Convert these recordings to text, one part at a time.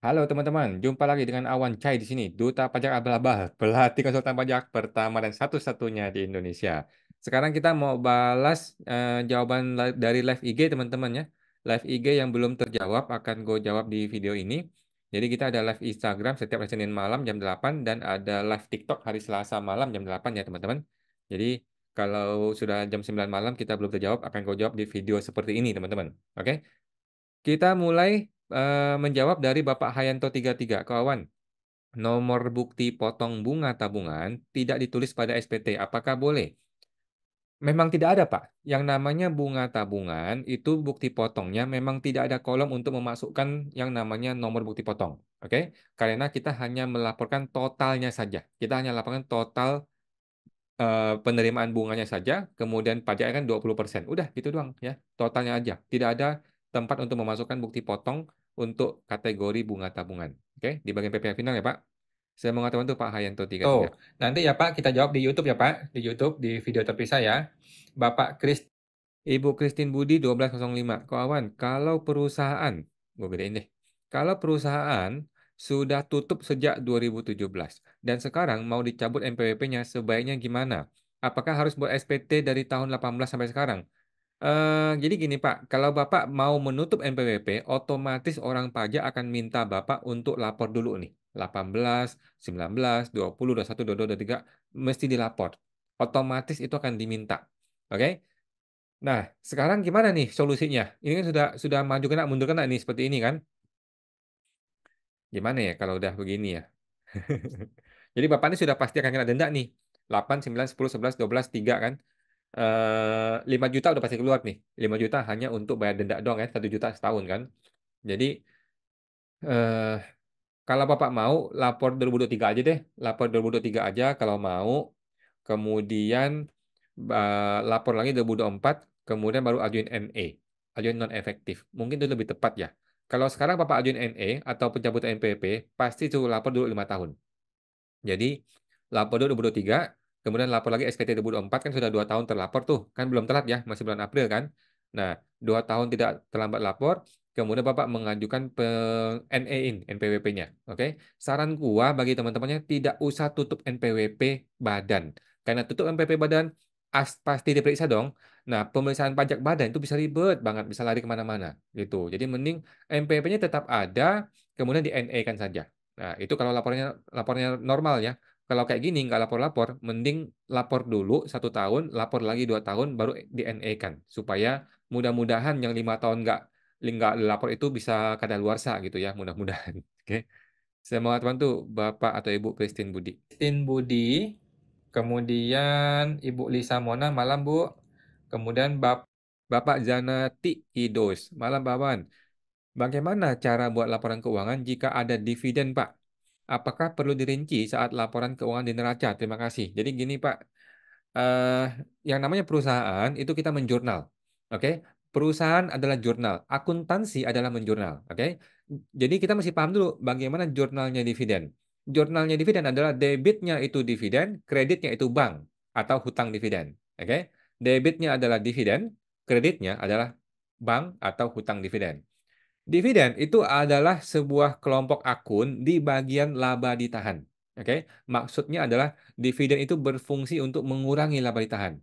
Halo teman-teman, jumpa lagi dengan Awan Chai di sini, Duta Pajak Abal-Abal, pelatih konsultan pajak pertama dan satu-satunya di Indonesia. Sekarang kita mau balas jawaban dari live IG teman-teman ya. Live IG yang belum terjawab akan gue jawab di video ini. Jadi kita ada live Instagram setiap hari Senin malam jam 8 dan ada live TikTok hari Selasa malam jam 8 ya teman-teman. Jadi kalau sudah jam 9 malam kita belum terjawab akan gue jawab di video seperti ini teman-teman. Oke? Kita mulai menjawab dari Bapak Hayanto 33. Kawan, nomor bukti potong bunga tabungan tidak ditulis pada SPT. Apakah boleh? Memang tidak ada, Pak. Yang namanya bunga tabungan itu bukti potongnya memang tidak ada kolom untuk memasukkan yang namanya nomor bukti potong. Oke? Karena kita hanya melaporkan totalnya saja. Kita hanya laporkan total penerimaan bunganya saja, kemudian pajaknya kan 20%. Udah, gitu doang ya. Totalnya aja. Tidak ada tempat untuk memasukkan bukti potong untuk kategori bunga tabungan. Oke, di bagian PPh final ya, Pak. Saya mengatakan itu Pak Hayanto 33. Tuh, nanti ya Pak, kita jawab di YouTube ya Pak, di YouTube, di video terpisah ya. Bapak Kris, Ibu Christine Budi 1205. Kawan, kalau perusahaan, gue bedain deh. Kalau perusahaan sudah tutup sejak 2017 dan sekarang mau dicabut NPWP-nya, sebaiknya gimana? Apakah harus buat SPT dari tahun 18 sampai sekarang? Jadi gini Pak, kalau Bapak mau menutup NPWP, otomatis orang pajak akan minta Bapak untuk lapor dulu nih. 18, 19, 20, 21, 22, 23, mesti dilapor. Otomatis itu akan diminta. Oke? Nah, sekarang gimana nih solusinya? Ini kan sudah maju kena, mundur kena nih seperti ini kan? Gimana ya kalau udah begini ya? Jadi Bapak ini sudah pasti akan kena denda nih. 8, 9, 10, 11, 12, 3 kan? 5 juta udah pasti keluar nih. 5 juta hanya untuk bayar denda doang ya, 1 juta setahun kan. Jadi eh, kalau Bapak mau lapor 2023 aja deh. Lapor 2023 aja kalau mau. Kemudian lapor lagi 2024, kemudian baru ajuin NE. Ajuin non efektif. Mungkin itu lebih tepat ya. Kalau sekarang Bapak ajuin NE atau pencabutan NPWP, pasti itu lapor dulu 5 tahun. Jadi lapor dulu 2023, kemudian lapor lagi SPT 2024 kan sudah 2 tahun terlapor tuh, kan belum telat ya, masih bulan April kan. Nah, 2 tahun tidak terlambat lapor, kemudian Bapak mengajukan NE-in, NPWP-nya. Oke, saran gua bagi teman-temannya tidak usah tutup NPWP badan, karena tutup NPWP badan pasti diperiksa dong. Nah, pemeriksaan pajak badan itu bisa ribet banget, bisa lari kemana-mana gitu. Jadi mending NPWP-nya tetap ada, kemudian di NE-kan saja. Nah, itu kalau lapornya normal ya. Kalau kayak gini nggak lapor-lapor, mending lapor dulu 1 tahun, lapor lagi 2 tahun, baru di NE kan, supaya mudah-mudahan yang 5 tahun nggak lapor itu bisa kadaluarsa gitu ya, mudah-mudahan. Oke, saya mau teman tuh Bapak atau Ibu Christine Budi. Christine Budi, kemudian Ibu Lisa Mona, malam Bu. Kemudian Bapak Zanati Idos, malam Bapak. Bagaimana cara buat laporan keuangan jika ada dividen, Pak? Apakah perlu dirinci saat laporan keuangan di neraca? Terima kasih. Jadi gini, Pak. eh, yang namanya perusahaan itu kita menjurnal. Oke? Perusahaan adalah jurnal, akuntansi adalah menjurnal. Oke? Jadi kita mesti paham dulu bagaimana jurnalnya dividen. Jurnalnya dividen adalah debitnya itu dividen, kreditnya itu bank atau hutang dividen. Oke? Debitnya adalah dividen, kreditnya adalah bank atau hutang dividen. Dividen itu adalah sebuah kelompok akun di bagian laba ditahan. Oke, maksudnya adalah dividen itu berfungsi untuk mengurangi laba ditahan.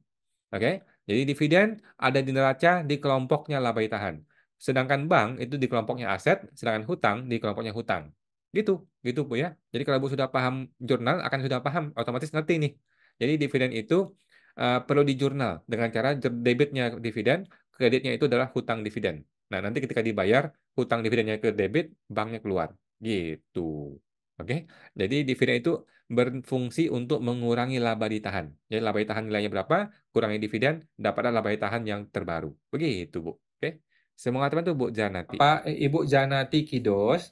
Oke, jadi dividen ada di neraca di kelompoknya laba ditahan. Sedangkan bank itu di kelompoknya aset, sedangkan hutang di kelompoknya hutang. Gitu, gitu Bu ya. Jadi kalau Bu sudah paham jurnal akan sudah paham, otomatis ngerti nih. Jadi dividen itu perlu dijurnal dengan cara debitnya dividen, kreditnya itu adalah hutang dividen. Nah, nanti ketika dibayar, hutang dividennya ke debit, banknya keluar. Gitu. Oke. Jadi dividen itu berfungsi untuk mengurangi laba ditahan. Jadi laba ditahan nilainya berapa, kurangi dividen, dapatlah laba ditahan yang terbaru. Begitu, Bu. Oke. Semoga teman tuh Bu Janati. Ibu Janati Kidos,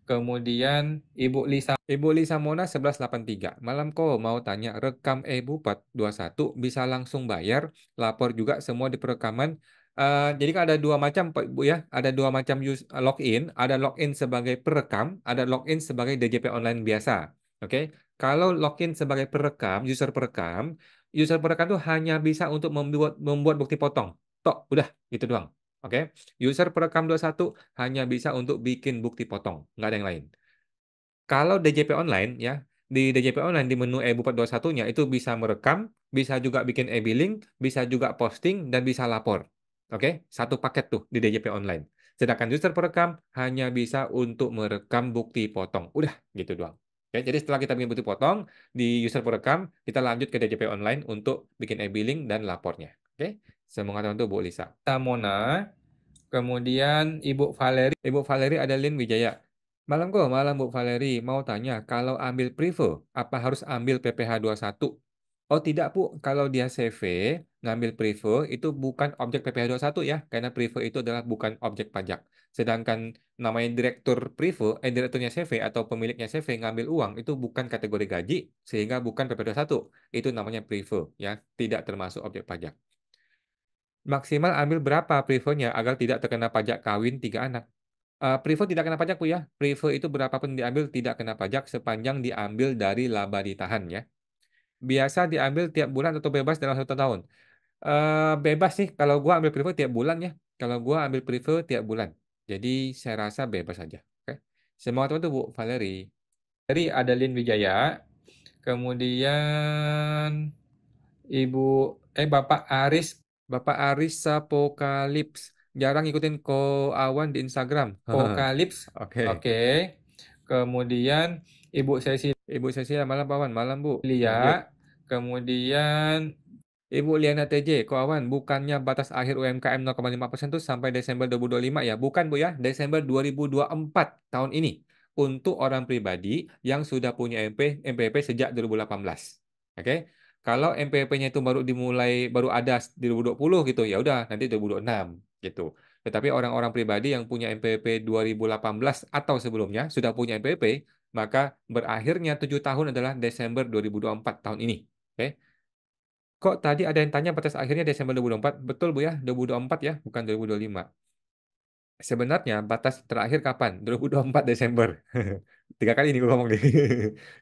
kemudian Ibu Lisa. Ibu Lisa Mona 1183. Malam kok mau tanya rekam e-bu 421 bisa langsung bayar, lapor juga semua di perekaman. Jadi kan ada dua macam Pak Bu ya, ada dua macam login, ada login sebagai perekam, ada login sebagai DJP online biasa. Oke. Kalau login sebagai perekam, user perekam itu hanya bisa untuk membuat bukti potong. Tok, udah gitu doang. Oke, user perekam 21 hanya bisa untuk bikin bukti potong, nggak ada yang lain. Kalau DJP online ya, di DJP online di menu e-Bupet 21-nya itu bisa merekam, bisa juga bikin e-billing, bisa juga posting dan bisa lapor. Oke, satu paket tuh di DJP online. Sedangkan user perekam hanya bisa untuk merekam bukti potong. Udah gitu doang. Oke, jadi setelah kita bikin bukti potong di user perekam, kita lanjut ke DJP online untuk bikin e-billing dan lapornya. Oke, semoga teman-teman tuh Bu Lisa. Mona, kemudian Ibu Valeri. Ibu Valeri Adeline Wijaya. Malam kok, malam Bu Valeri. Mau tanya, kalau ambil Privo, apa harus ambil PPH 21? Oh tidak Bu, kalau dia CV, ngambil Privo, itu bukan objek PPH 21 ya, karena Privo itu adalah bukan objek pajak. Sedangkan namanya direktur Privo, direkturnya CV atau pemiliknya CV ngambil uang, itu bukan kategori gaji, sehingga bukan PPH 21. Itu namanya Privo, ya, tidak termasuk objek pajak. Maksimal ambil berapa Privonya agar tidak terkena pajak kawin 3 anak? Privo tidak kena pajak, Bu ya. Privo itu berapapun diambil tidak kena pajak sepanjang diambil dari laba ditahan ya. Biasa diambil tiap bulan atau bebas dalam 1 tahun. Bebas sih kalau gua ambil Privo tiap bulan ya. Kalau gua ambil Privo tiap bulan. Jadi saya rasa bebas saja. Oke. Semangat teman tuh Bu Valeri. Dari Adeline Wijaya, kemudian Bapak Aris Bapak Aris Sapokalips. Jarang ngikutin Ko Awan di Instagram. Pokalips, Oke. oke. Kemudian Ibu Ibu Cecilia malam Pawan, malam Bu. Lanjut. Cecilia, kemudian Ibu Liana TJ, kawan, bukannya batas akhir UMKM 0,5% itu sampai Desember 2025 ya? Bukan, Bu ya. Desember 2024 tahun ini. Untuk orang pribadi yang sudah punya MPP sejak 2018. Oke? Kalau MPP-nya itu baru ada di 2020 gitu, ya udah nanti 2026 gitu. Tetapi orang-orang pribadi yang punya MPP 2018 atau sebelumnya sudah punya MPP, maka berakhirnya 7 tahun adalah Desember 2024 tahun ini. Oke? Kok tadi ada yang tanya batas akhirnya Desember 2024? Betul Bu ya, 2024 ya, bukan 2025. Sebenarnya batas terakhir kapan? 2024 Desember. 3 kali ini gue ngomong nih.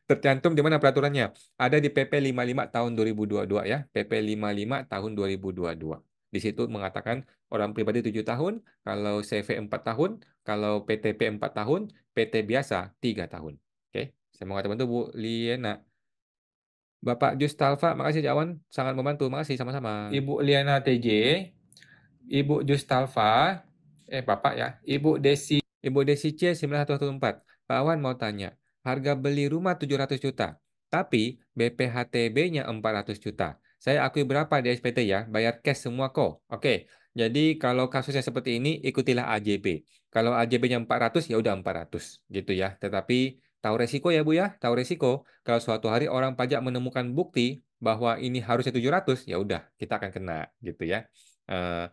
Tercantum di mana peraturannya? Ada di PP 55 tahun 2022 ya. PP 55 tahun 2022. Di situ mengatakan orang pribadi 7 tahun, kalau CV 4 tahun, kalau PTP 4 tahun, PT biasa 3 tahun. Oke, semoga teman-teman Bu Liena. Bapak Justalfa, makasih Jawan, sangat membantu. Makasih sama-sama. Ibu Liana TJ, Ibu Justalfa, Bapak ya, Ibu Desi. Ibu Desi C 9114. Pak Wan mau tanya, harga beli rumah 700 juta, tapi BPHTB-nya 400 juta. Saya akui berapa di SPT ya, bayar cash semua kok. Oke, jadi kalau kasusnya seperti ini, ikutilah AJB. Kalau AJB-nya 400, ya udah 400 gitu ya. Tetapi tahu resiko ya Bu ya, tahu resiko. Kalau suatu hari orang pajak menemukan bukti bahwa ini harusnya 700, ya udah kita akan kena gitu ya. Eh,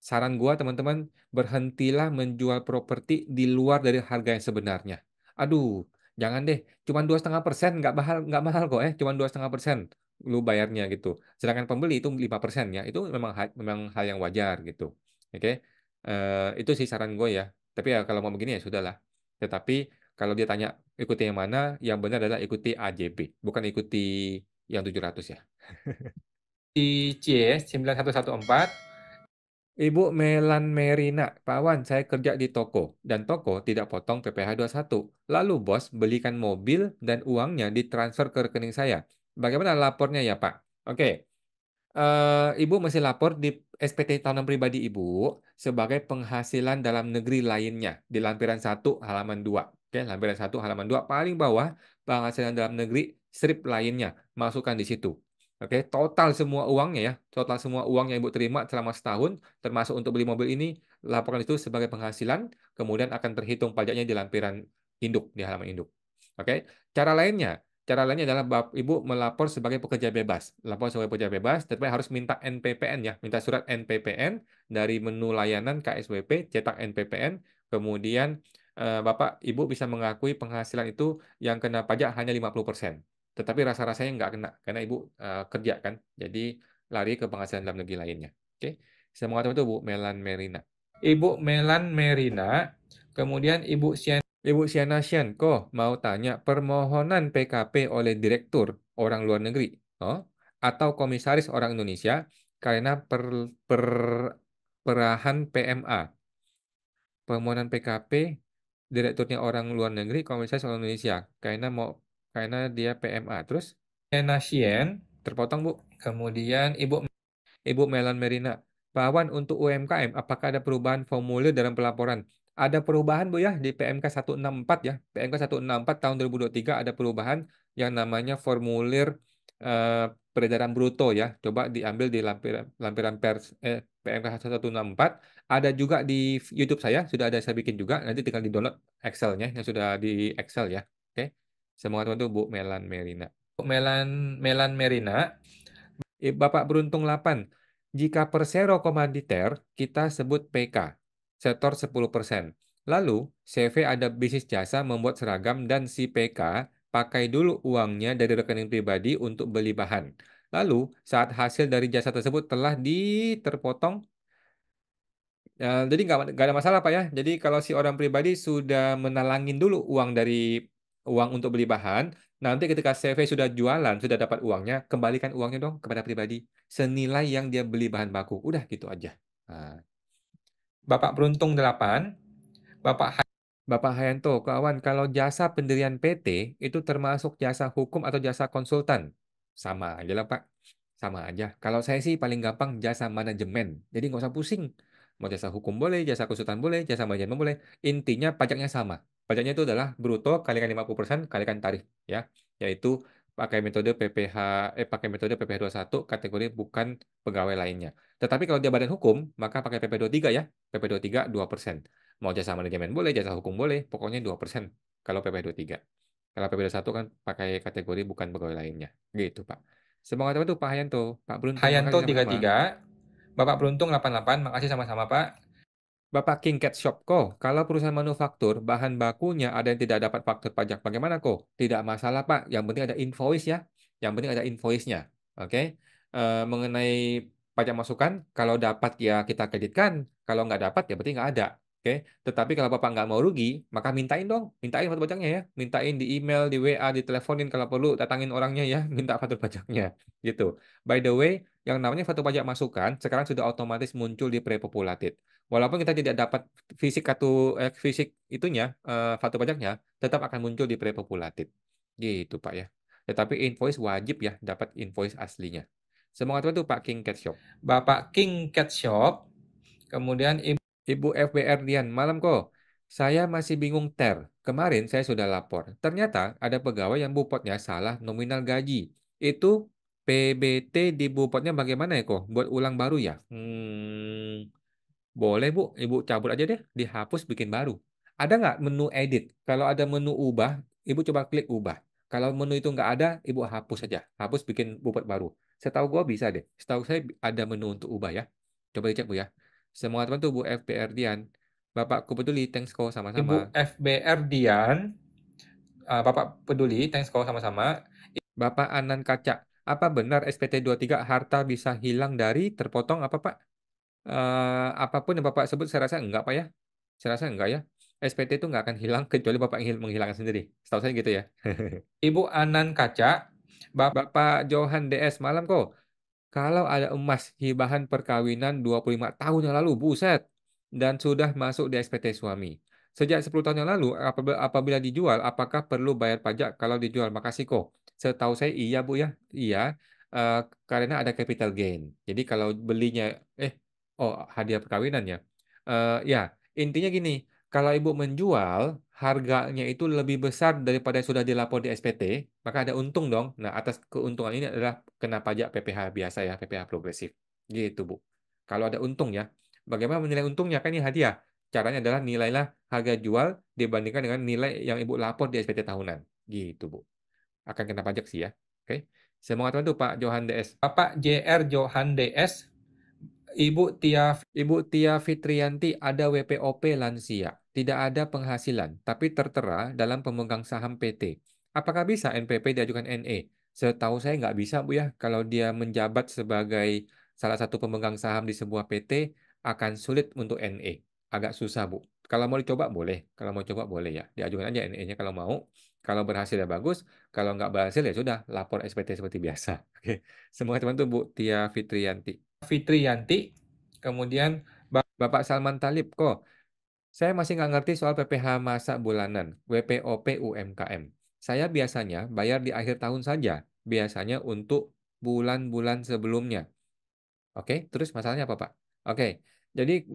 Saran gua teman-teman, berhentilah menjual properti di luar dari harga yang sebenarnya. Aduh, jangan deh. Cuman 2,5%, nggak mahal kok Cuman 2,5% lu bayarnya gitu. Sedangkan pembeli itu 5% ya. Itu memang hal yang wajar gitu. Oke. Itu sih saran gue ya. Tapi ya kalau mau begini ya sudahlah. Tetapi kalau dia tanya ikuti yang mana, yang benar adalah ikuti AJB, bukan ikuti yang 700 ya. C 9114. Ibu Melan Merina, Pak Wan, saya kerja di toko dan toko tidak potong PPh 21. Lalu bos belikan mobil dan uangnya ditransfer ke rekening saya. Bagaimana lapornya ya Pak? Oke, Ibu masih lapor di SPT tahunan pribadi Ibu sebagai penghasilan dalam negeri lainnya di lampiran 1 halaman 2. Oke, lampiran 1 halaman 2 paling bawah penghasilan dalam negeri strip lainnya. Masukkan di situ. Oke, total semua uangnya ya, total semua uang yang Ibu terima selama setahun, termasuk untuk beli mobil ini, laporkan itu sebagai penghasilan, kemudian akan terhitung pajaknya di lampiran induk, di halaman induk. Oke, cara lainnya, cara lainnya adalah Ibu melapor sebagai pekerja bebas. Lapor sebagai pekerja bebas, tetapi harus minta NPPN ya, minta surat NPPN dari menu layanan KSWP, cetak NPPN, kemudian Bapak Ibu bisa mengakui penghasilan itu yang kena pajak hanya 50%. Tetapi rasa-rasanya nggak kena, karena Ibu kerja kan, jadi lari ke penghasilan dalam negeri lainnya. Oke, saya mau itu Bu Melan Merina. Ibu Melan Merina, kemudian Ibu Ibu Siana Sian, kok mau tanya permohonan PKP oleh direktur orang luar negeri, oh, atau komisaris orang Indonesia karena per perahan PMA, permohonan PKP, direkturnya orang luar negeri, komersial orang Indonesia, karena dia PMA. Terus Nasien, terpotong Bu. kemudian Ibu Ibu Melan Merina, Pak Wan untuk UMKM, apakah ada perubahan formulir dalam pelaporan? Ada perubahan Bu ya di PMK 164 ya. PMK 164 tahun 2023 ada perubahan yang namanya formulir peredaran bruto ya. Coba diambil di lampiran pers PMK 164. Ada juga di YouTube saya, sudah ada saya bikin juga. Nanti tinggal di-download Excel-nya yang sudah di Excel ya. Oke. Semoga teman-teman tuh Bu Melan Merina. Melan Merina. Bapak Beruntung 8. Jika persero komoditer, kita sebut PK, setor 10%. Lalu, CV ada bisnis jasa membuat seragam dan si PK pakai dulu uangnya dari rekening pribadi untuk beli bahan. Lalu, saat hasil dari jasa tersebut telah diterpotong. Ya, jadi nggak ada masalah Pak ya. Jadi kalau si orang pribadi sudah menalangin dulu uang untuk beli bahan, nanti ketika CV sudah jualan, sudah dapat uangnya, kembalikan uangnya dong kepada pribadi senilai yang dia beli bahan baku. Udah gitu aja. Nah, Bapak Beruntung 8. Bapak Bapak Hayanto, kawan, kalau jasa pendirian PT itu termasuk jasa hukum atau jasa konsultan? Sama aja lah, Pak. Sama aja. Kalau saya sih paling gampang jasa manajemen. Jadi nggak usah pusing. Mau jasa hukum boleh, jasa konsultan boleh, jasa manajemen boleh. Intinya pajaknya sama. Pajaknya itu adalah bruto kalikan 50% kalikan tarif. Ya, yaitu pakai metode PPh satu kategori bukan pegawai lainnya. Tetapi kalau dia badan hukum, maka pakai PP23 ya. PP23 2%. Mau jasa manajemen boleh, jasa hukum boleh, pokoknya 2% kalau PP23. Kalau PP21 kan pakai kategori bukan pegawai lainnya. Gitu, Pak. Semoga teman tuh Pak Hayanto, Pak Beruntung, Hayanto makasih tiga sama-sama. tiga. Bapak Beruntung 88. Makasih sama-sama, Pak. Bapak King Cat Shop kok, kalau perusahaan manufaktur, bahan bakunya ada yang tidak dapat faktur pajak, bagaimana kok? Tidak masalah Pak, yang penting ada invoice ya. Yang penting ada invoice-nya. Oke? Mengenai pajak masukan, kalau dapat ya kita kreditkan, kalau nggak dapat ya berarti nggak ada. Oke? Tetapi kalau Bapak nggak mau rugi, maka mintain dong, mintain faktur pajaknya ya. Mintain di email, di WA, diteleponin kalau perlu, datangin orangnya ya, minta faktur pajaknya. Gitu. By the way, yang namanya faktur pajak masukan sekarang sudah otomatis muncul di Prepopulated. Walaupun kita tidak dapat fisik itunya faktur pajaknya tetap akan muncul di prepopulated. Gitu Pak ya. Tetapi invoice wajib ya dapat invoice aslinya. Semoga teman tuh Pak King Cat Shop. Bapak King Cat Shop. Kemudian Ibu Ibu FBR Dian, malam kok. Saya masih bingung Kemarin saya sudah lapor. Ternyata ada pegawai yang bupotnya salah nominal gaji. Itu PBT di bupotnya bagaimana ya kok? Buat ulang baru ya? Boleh Bu, Ibu cabut aja deh, dihapus bikin baru. Ada nggak menu edit? Kalau ada menu ubah, Ibu coba klik ubah. Kalau menu itu nggak ada, Ibu hapus aja. Hapus bikin bupet baru. Setahu gua bisa deh. Setahu saya ada menu untuk ubah ya. Coba dicek Bu ya. Semua teman tuh Bu FPR Dian. Bapakku peduli, thanks kok sama-sama. FBR Dian. Bapak peduli, thanks kok sama-sama. Bapak Anan Kaca, apa benar SPT 23 harta bisa hilang dari terpotong apa Pak? Apapun yang Bapak sebut saya rasa enggak Pak ya. Saya rasa enggak ya. SPT itu enggak akan hilang kecuali Bapak ingin menghilangkan sendiri. Setahu saya gitu ya. Ibu Anan Kaca. Bapak Bapak Johan DS malam kok. Kalau ada emas hibahan perkawinan 25 tahun yang lalu, buset. Dan sudah masuk di SPT suami. Sejak 10 tahun yang lalu, apabila dijual, apakah perlu bayar pajak kalau dijual? Makasih kok. Setahu saya iya Bu ya. Iya, eh, karena ada capital gain. Jadi kalau belinya, eh, oh hadiah perkawinan ya. Ya, intinya gini, kalau Ibu menjual, harganya itu lebih besar daripada yang sudah dilapor di SPT, maka ada untung dong. Nah, atas keuntungan ini adalah kena pajak PPh biasa ya, PPh progresif. Gitu, Bu. Kalau ada untung ya. Bagaimana menilai untungnya? Kan ini hadiah. Caranya adalah nilailah harga jual dibandingkan dengan nilai yang Ibu lapor di SPT tahunan. Gitu, Bu. Akan kena pajak sih ya. Oke. Semangat bantu Pak Johan DS. Bapak JR Johan DS. Ibu Tia. Ibu Tia Fitrianti ada WPOP lansia, tidak ada penghasilan, tapi tertera dalam pemegang saham PT. Apakah bisa NPP diajukan NE? Setahu saya nggak bisa, Bu ya. Kalau dia menjabat sebagai salah satu pemegang saham di sebuah PT, akan sulit untuk NE. Agak susah, Bu. Kalau mau dicoba, boleh. Kalau mau coba, boleh ya. Diajukan aja NE-nya kalau mau. Kalau berhasil ya bagus. Kalau nggak berhasil ya sudah, lapor SPT seperti biasa. Oke. Semua teman tuh Bu Tia Fitrianti. Fitriyanti. Kemudian Bapak Salman Talib kok. Saya masih nggak ngerti soal PPh masa bulanan, WPOP UMKM. Saya biasanya bayar di akhir tahun saja, biasanya untuk bulan-bulan sebelumnya. Oke, terus masalahnya apa, Pak? Oke, jadi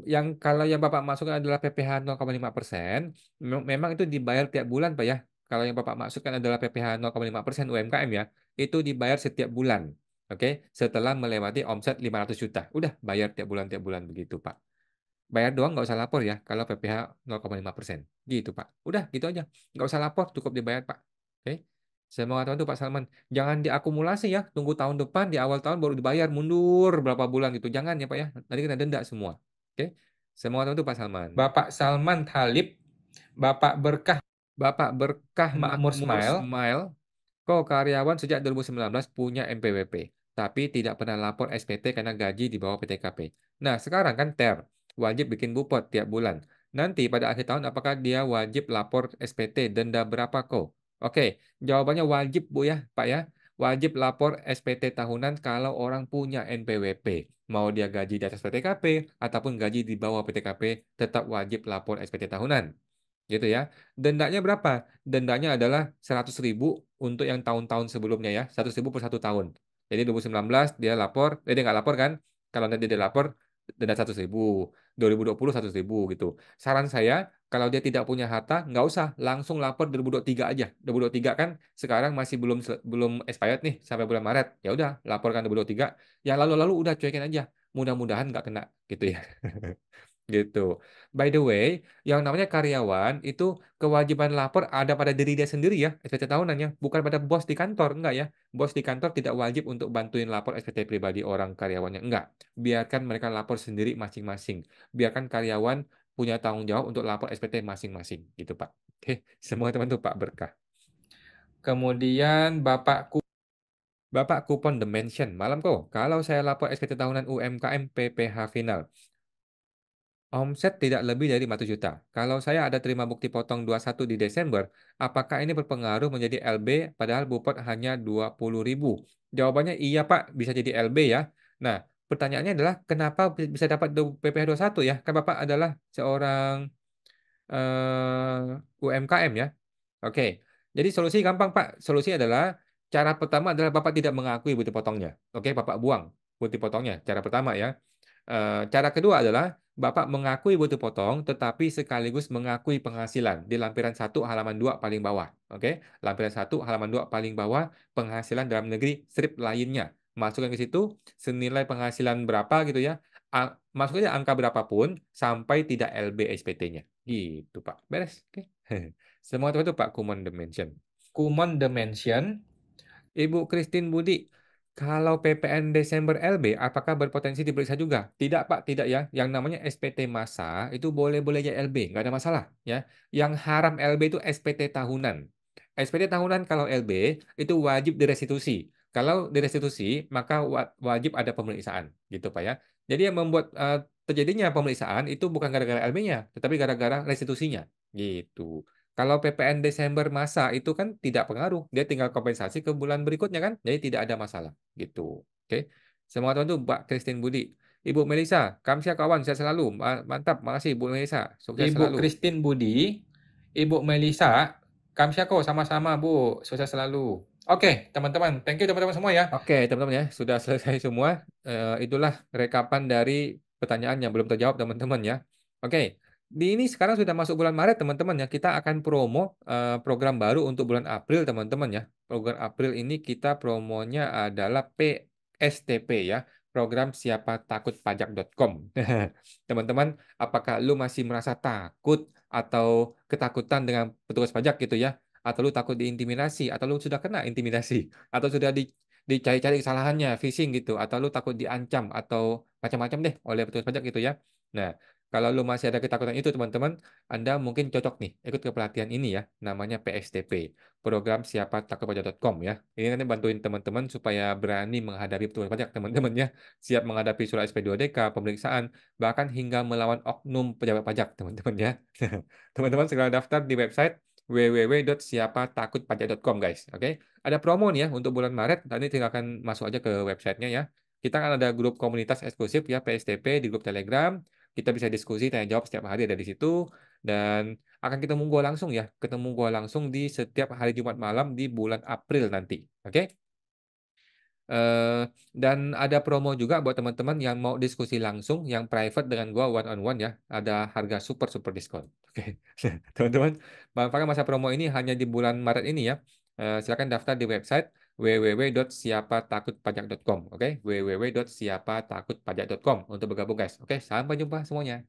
kalau yang Bapak masukkan adalah PPh 0,5%, memang itu dibayar tiap bulan, Pak ya. Kalau yang Bapak masukkan adalah PPh 0,5% UMKM ya, itu dibayar setiap bulan. Oke, setelah melewati omset 500 juta. Udah bayar tiap bulan begitu, Pak. Bayar doang nggak usah lapor ya kalau PPh 0,5%. Gitu, Pak. Udah, gitu aja. Nggak usah lapor, cukup dibayar, Pak. Oke. Saya mau katakan tuh Pak Salman, jangan diakumulasi ya. Tunggu tahun depan, di awal tahun baru dibayar, mundur berapa bulan gitu. Jangan ya, Pak ya. Nanti kena denda semua. Oke. Saya mau katakan tuh Pak Salman. Bapak Salman Talib, Bapak Berkah Bapak Berkah Makmur Makmur Smile. Smile, kok karyawan sejak 2019 punya NPWP, tapi tidak pernah lapor SPT karena gaji di bawah PTKP. Nah, sekarang kan wajib bikin bupot tiap bulan. Nanti pada akhir tahun apakah dia wajib lapor SPT denda berapa kok? Oke, jawabannya wajib Bu ya, Pak ya. Wajib lapor SPT tahunan kalau orang punya NPWP. Mau dia gaji di atas PTKP ataupun gaji di bawah PTKP, tetap wajib lapor SPT tahunan gitu ya. Dendanya berapa? Dendanya adalah 100.000 untuk yang tahun-tahun sebelumnya ya, 100.000 per 1 tahun. Jadi 2019 dia lapor, dia nggak lapor kan? Kalau nanti dia lapor, denda 100.000, 2020 100.000 gitu. Saran saya, kalau dia tidak punya harta, nggak usah, langsung lapor 2023 aja. 2023 kan sekarang masih belum expired nih sampai bulan Maret. Ya udah, laporkan 2023. Yang lalu-lalu udah cuekin aja. Mudah-mudahan nggak kena gitu ya. Gitu. By the way, yang namanya karyawan itu kewajiban lapor ada pada diri dia sendiri ya, SPT tahunannya, bukan pada bos di kantor, enggak ya. Bos di kantor tidak wajib untuk bantuin lapor SPT pribadi orang karyawannya, enggak. Biarkan mereka lapor sendiri masing-masing. Biarkan karyawan punya tanggung jawab untuk lapor SPT masing-masing, gitu Pak. Oke, semua teman tuh Pak berkah. Kemudian Bapak Bapak kupon The Mansion, malam kok. Kalau saya lapor SPT tahunan UMKM PPh final, omset tidak lebih dari 500 juta. Kalau saya ada terima bukti potong 21 di Desember, apakah ini berpengaruh menjadi LB padahal Bupot hanya 20.000? Jawabannya iya Pak, bisa jadi LB ya. Nah, pertanyaannya adalah kenapa bisa dapat PPh 21 ya? Kan Bapak adalah seorang UMKM ya. Oke, jadi solusi gampang Pak. Solusi adalah cara pertama adalah Bapak tidak mengakui bukti potongnya. Oke, Bapak buang bukti potongnya. Cara pertama ya. Cara kedua adalah Bapak mengakui bukti potong, tetapi sekaligus mengakui penghasilan di lampiran 1 halaman 2 paling bawah. Oke, lampiran 1 halaman 2 paling bawah penghasilan dalam negeri strip lainnya. Masukkan ke situ senilai penghasilan berapa gitu ya. Masuknya angka berapapun sampai tidak LB SPT-nya. Gitu Pak. Beres. Oke. Semua itu Pak Kumon Dimension. Kumon The Mansion. Ibu Christine Budi, kalau PPN Desember LB, apakah berpotensi diperiksa juga? Tidak, Pak, tidak ya. Yang namanya SPT masa itu boleh-boleh aja LB, nggak ada masalah ya. Yang haram LB itu SPT tahunan. SPT tahunan kalau LB itu wajib direstitusi. Kalau direstitusi, maka wajib ada pemeriksaan, gitu Pak ya. Jadi yang membuat terjadinya pemeriksaan itu bukan gara-gara LB-nya, tetapi gara-gara restitusinya, gitu. Kalau PPN Desember masa itu kan tidak pengaruh, dia tinggal kompensasi ke bulan berikutnya kan, jadi tidak ada masalah gitu. Oke, semua teman tuh Mbak Christine Budi, Ibu Melisa, Kamsia kawan, saya selalu mantap, makasih Ibu Melisa, sukses Ibu selalu. Christine Budi, Ibu Melisa, Kamsiako sama-sama Bu, sukses selalu. Oke, teman-teman, thank you teman-teman semua ya. Oke, teman-teman ya, sudah selesai semua. Itulah rekapan dari pertanyaan yang belum terjawab, teman-teman ya. Oke, di ini sekarang sudah masuk bulan Maret, teman-teman ya. Kita akan promo program baru untuk bulan April, teman-teman ya. Program April ini kita promonya adalah PSTP ya, program siapatakutpajak.com. Teman-teman, apakah lu masih merasa takut atau ketakutan dengan petugas pajak gitu ya? Atau lu takut diintimidasi, atau lu sudah kena intimidasi? Atau sudah dicari-cari kesalahannya, phishing gitu, atau lu takut diancam atau macam-macam deh oleh petugas pajak gitu ya. Nah, kalau lu masih ada ketakutan itu teman-teman, Anda mungkin cocok nih ikut ke pelatihan ini ya, namanya PSTP, program siapatakutpajak.com ya. Ini nanti bantuin teman-teman supaya berani menghadapi petugas pajak teman-teman ya, siap menghadapi surat SP2DK, pemeriksaan, bahkan hingga melawan oknum pejabat pajak teman-teman ya. Teman-teman segera daftar di website www.siapatakutpajak.com guys. Oke, ada promo nih ya untuk bulan Maret. Tadi tinggalkan masuk aja ke websitenya ya. Kita kan ada grup komunitas eksklusif ya PSTP di grup Telegram. Kita bisa diskusi, tanya jawab setiap hari ada di situ, dan akan ketemu gua langsung ya, ketemu gua langsung di setiap hari Jumat malam di bulan April nanti. Oke? Dan ada promo juga buat teman-teman yang mau diskusi langsung, yang private dengan gua one on one ya. Ada harga super super diskon. Oke, teman-teman, manfaatkan masa promo ini hanya di bulan Maret ini ya. Silakan daftar di website www.siapatakutpajak.com. Oke, www.siapatakutpajak.com untuk bergabung guys. Oke, sampai jumpa semuanya.